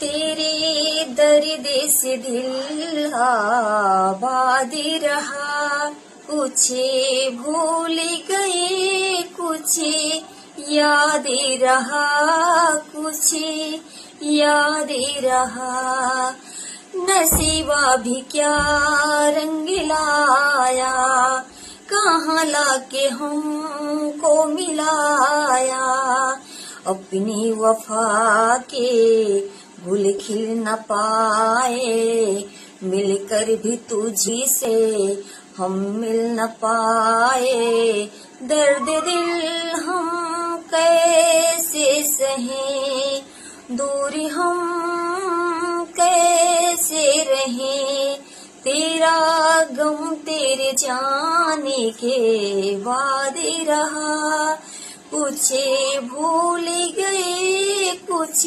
तेरे दर्द से दिल आबाद रहा, कुछ भूल गए कुछ याद रहा, कुछ याद रहा। नसीबा भी क्या रंग लाया, कहाँ लाके हमको मिलाया। अपनी वफा के गुल खिल न पाए, मिलकर भी तुझी से हम मिल न पाए। दर्द दिल हम कैसे सहें, दूर हम कैसे रहें। तेरा गम तेरे जाने के बाद रहा, कुछ भूल गए कुछ